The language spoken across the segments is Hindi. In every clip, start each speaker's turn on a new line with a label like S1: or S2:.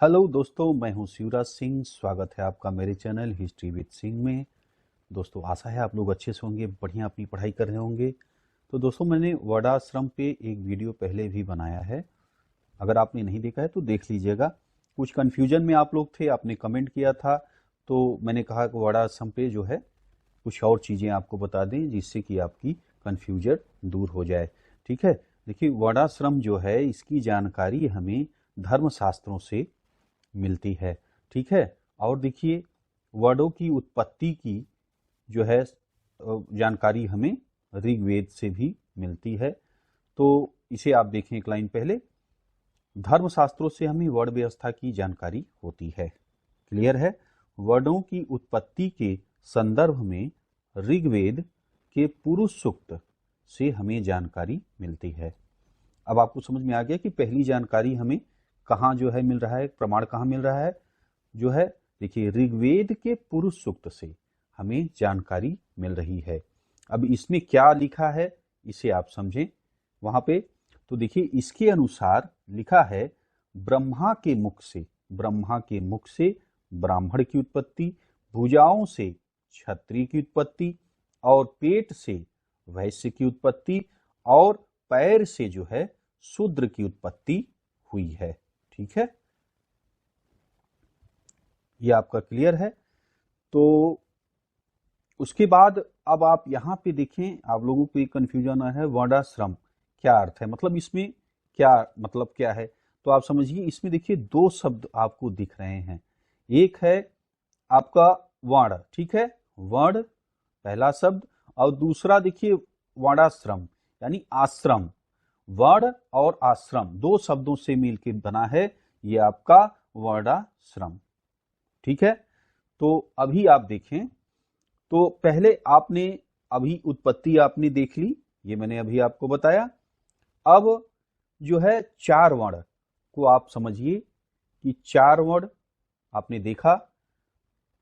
S1: हेलो दोस्तों, मैं हूं शिवराज सिंह। स्वागत है आपका मेरे चैनल हिस्ट्री विद सिंह में। दोस्तों, आशा है आप लोग अच्छे से होंगे, बढ़िया अपनी पढ़ाई कर रहे होंगे। तो दोस्तों, मैंने वर्णाश्रम पे एक वीडियो पहले भी बनाया है। अगर आपने नहीं देखा है तो देख लीजिएगा। कुछ कन्फ्यूजन में आप लोग थे, आपने कमेंट किया था, तो मैंने कहा कि वर्णाश्रम पे जो है कुछ और चीज़ें आपको बता दें जिससे कि आपकी कन्फ्यूजन दूर हो जाए। ठीक है, देखिए वर्णाश्रम जो है इसकी जानकारी हमें धर्मशास्त्रों से मिलती है। ठीक है, और देखिए वर्डों की उत्पत्ति की जो है जानकारी हमें ऋग्वेद से भी मिलती है। तो इसे आप देखें एक लाइन पहले, धर्मशास्त्रों से हमें वर्ण व्यवस्था की जानकारी होती है। क्लियर है, वर्णों की उत्पत्ति के संदर्भ में ऋग्वेद के पुरुष सूक्त से हमें जानकारी मिलती है। अब आपको समझ में आ गया कि पहली जानकारी हमें कहाँ जो है मिल रहा है, प्रमाण कहाँ मिल रहा है जो है। देखिए ऋग्वेद के पुरुष सूक्त से हमें जानकारी मिल रही है। अब इसमें क्या लिखा है इसे आप समझें वहां पे। तो देखिए इसके अनुसार लिखा है, ब्रह्मा के मुख से ब्राह्मण की उत्पत्ति, भुजाओं से क्षत्रिय की उत्पत्ति, और पेट से वैश्य की उत्पत्ति, और पैर से जो है शूद्र की उत्पत्ति हुई है। ठीक है, ये आपका क्लियर है। तो उसके बाद अब आप यहां पे देखें, आप लोगों को एक कंफ्यूजन है, वर्णाश्रम क्या अर्थ है, मतलब इसमें क्या मतलब क्या है। तो आप समझिए, इसमें देखिए दो शब्द आपको दिख रहे हैं। एक है आपका वर्ण, ठीक है, वर्ण पहला शब्द, और दूसरा देखिए वर्णाश्रम यानी आश्रम। वर्ण और आश्रम दो शब्दों से मिलकर बना है ये आपका वर्णाश्रम। ठीक है, तो अभी आप देखें, तो पहले आपने अभी उत्पत्ति आपने देख ली, ये मैंने अभी आपको बताया। अब जो है चार वर्ण को आप समझिए कि चार वर्ण आपने देखा।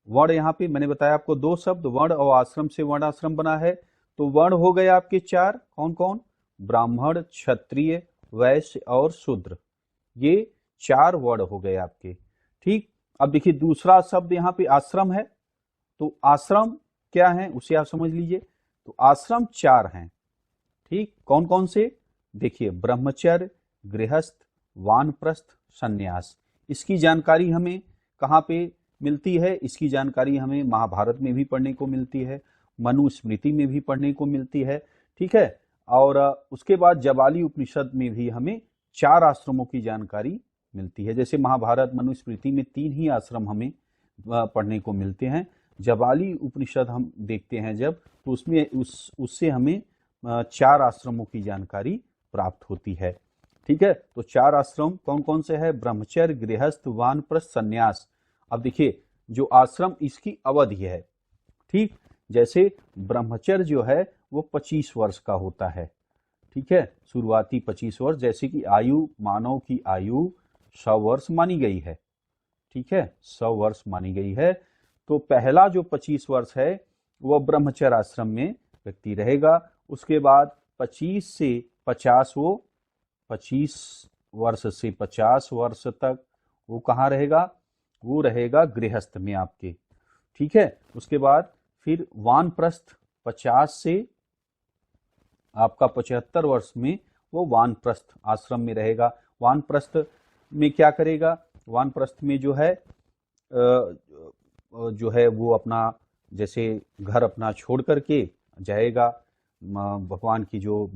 S1: वर्ण यहां पे मैंने बताया आपको दो शब्द, वर्ण और आश्रम से वर्णाश्रम बना है। तो वर्ण हो गए आपके चार, कौन कौन, ब्राह्मण, क्षत्रिय, वैश्य और शूद्र। ये चार वर्ण हो गए आपके। ठीक, अब देखिए दूसरा शब्द यहाँ पे आश्रम है। तो आश्रम क्या है उसे आप समझ लीजिए। तो आश्रम चार हैं। ठीक, कौन कौन से, देखिए ब्रह्मचर्य, गृहस्थ, वानप्रस्थ, सन्यास। इसकी जानकारी हमें कहाँ पे मिलती है, इसकी जानकारी हमें महाभारत में भी पढ़ने को मिलती है, मनुस्मृति में भी पढ़ने को मिलती है। ठीक है, और उसके बाद जबाली उपनिषद में भी हमें चार आश्रमों की जानकारी मिलती है। जैसे महाभारत मनुस्मृति में तीन ही आश्रम हमें पढ़ने को मिलते हैं। जबाली उपनिषद हम देखते हैं जब, तो उसमें उससे हमें चार आश्रमों की जानकारी प्राप्त होती है। ठीक है, तो चार आश्रम कौन कौन से है, ब्रह्मचर्य, गृहस्थ, वानप्रस्थ, सन्यास। अब देखिए जो आश्रम इसकी अवधि है, ठीक, जैसे ब्रह्मचर्य जो है वो 25 वर्ष का होता है। ठीक है, शुरुआती 25 वर्ष, जैसे कि आयु, मानव की आयु 100 वर्ष मानी गई है। ठीक है, 100 वर्ष मानी गई है। तो पहला जो 25 वर्ष है वह ब्रह्मचर्य आश्रम में व्यक्ति रहेगा। उसके बाद 25 से 50 वो 25 वर्ष से 50 वर्ष तक वो कहाँ रहेगा, वो रहेगा गृहस्थ में आपके। ठीक है, उसके बाद फिर वानप्रस्थ 50 से आपका 75 वर्ष में वो वानप्रस्थ आश्रम में रहेगा। वानप्रस्थ में क्या करेगा, वानप्रस्थ में जो है वो अपना जैसे घर अपना छोड़ करके जाएगा, भगवान की जो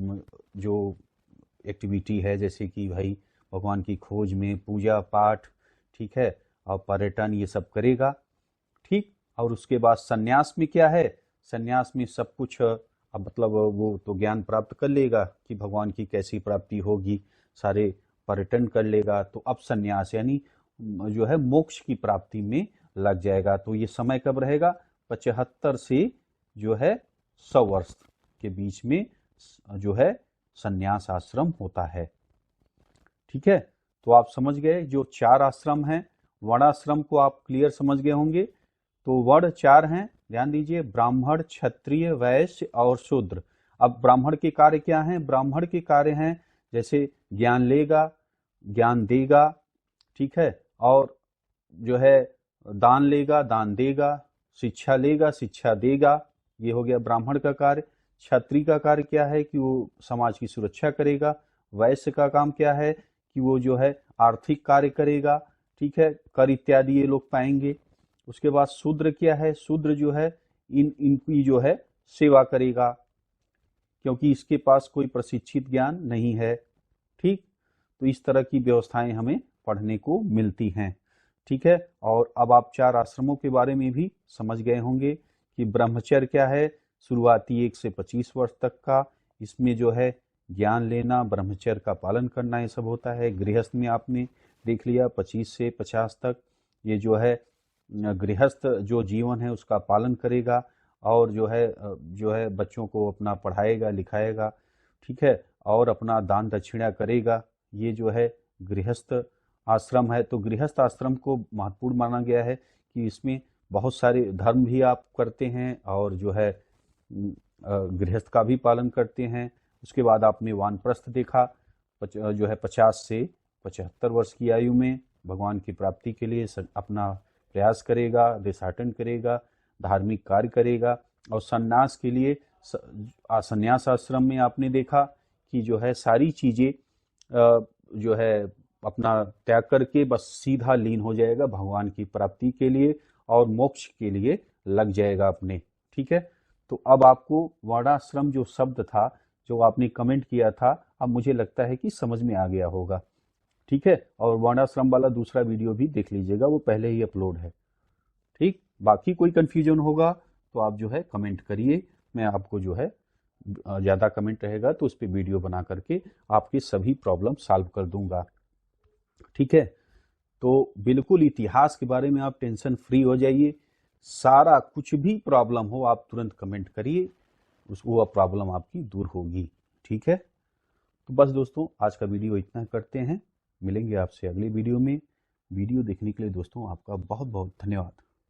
S1: जो एक्टिविटी है, जैसे कि भाई भगवान की खोज में पूजा पाठ, ठीक है, और पर्यटन, ये सब करेगा। ठीक, और उसके बाद सन्यास में क्या है, सन्यास में सब कुछ अब मतलब वो तो ज्ञान प्राप्त कर लेगा कि भगवान की कैसी प्राप्ति होगी, सारे पर्यटन कर लेगा। तो अब सन्यास यानी जो है मोक्ष की प्राप्ति में लग जाएगा। तो ये समय कब रहेगा, 75 से जो है 100 वर्ष के बीच में जो है सन्यास आश्रम होता है। ठीक है, तो आप समझ गए जो चार आश्रम हैं। वर्णाश्रम को आप क्लियर समझ गए होंगे। तो वर्ण चार हैं, ध्यान दीजिए, ब्राह्मण, क्षत्रिय, वैश्य और शूद्र। अब ब्राह्मण के कार्य क्या हैं, ब्राह्मण के कार्य हैं जैसे ज्ञान लेगा, ज्ञान देगा, ठीक है, और जो है दान लेगा दान देगा, शिक्षा लेगा शिक्षा देगा, ये हो गया ब्राह्मण का कार्य। क्षत्रिय का कार्य क्या है कि वो समाज की सुरक्षा करेगा। वैश्य का काम क्या है कि वो जो है आर्थिक कार्य करेगा, ठीक है, कर इत्यादि ये लोग पाएंगे। उसके बाद शूद्र क्या है, शूद्र जो है इनकी जो है सेवा करेगा, क्योंकि इसके पास कोई प्रशिक्षित ज्ञान नहीं है। ठीक, तो इस तरह की व्यवस्थाएं हमें पढ़ने को मिलती हैं। ठीक है, और अब आप 4 आश्रमों के बारे में भी समझ गए होंगे कि ब्रह्मचर्य क्या है, शुरुआती 1 से 25 वर्ष तक का, इसमें जो है ज्ञान लेना, ब्रह्मचर्य का पालन करना, ये सब होता है। गृहस्थ में आपने देख लिया 25 से 50 तक, ये जो है गृहस्थ जो जीवन है उसका पालन करेगा और जो है बच्चों को अपना पढ़ाएगा लिखाएगा, ठीक है, और अपना दान दक्षिणा करेगा। ये जो है गृहस्थ आश्रम है। तो गृहस्थ आश्रम को महत्वपूर्ण माना गया है कि इसमें बहुत सारे धर्म भी आप करते हैं और जो है गृहस्थ का भी पालन करते हैं। उसके बाद आपने वानप्रस्थ देखा, जो है 50 से 75 वर्ष की आयु में भगवान की प्राप्ति के लिए अपना प्रयास करेगा, देशाटन करेगा, धार्मिक कार्य करेगा। और संन्यास के लिए संन्यास आश्रम में आपने देखा कि जो है सारी चीजें जो है अपना त्याग करके बस सीधा लीन हो जाएगा भगवान की प्राप्ति के लिए और मोक्ष के लिए लग जाएगा अपने। ठीक है, तो अब आपको वर्णाश्रम जो शब्द था जो आपने कमेंट किया था, अब मुझे लगता है कि समझ में आ गया होगा। ठीक है, और वर्णाश्रम वाला दूसरा वीडियो भी देख लीजिएगा, वो पहले ही अपलोड है। ठीक, बाकी कोई कंफ्यूजन होगा तो आप जो है कमेंट करिए, मैं आपको जो है ज़्यादा कमेंट रहेगा तो उस पर वीडियो बना करके आपकी सभी प्रॉब्लम सॉल्व कर दूंगा। ठीक है, तो बिल्कुल इतिहास के बारे में आप टेंशन फ्री हो जाइए। सारा कुछ भी प्रॉब्लम हो आप तुरंत कमेंट करिए, वो प्रॉब्लम आपकी दूर होगी। ठीक है, तो बस दोस्तों आज का वीडियो इतना करते हैं, मिलेंगे आपसे अगले वीडियो में। वीडियो देखने के लिए दोस्तों आपका बहुत बहुत धन्यवाद।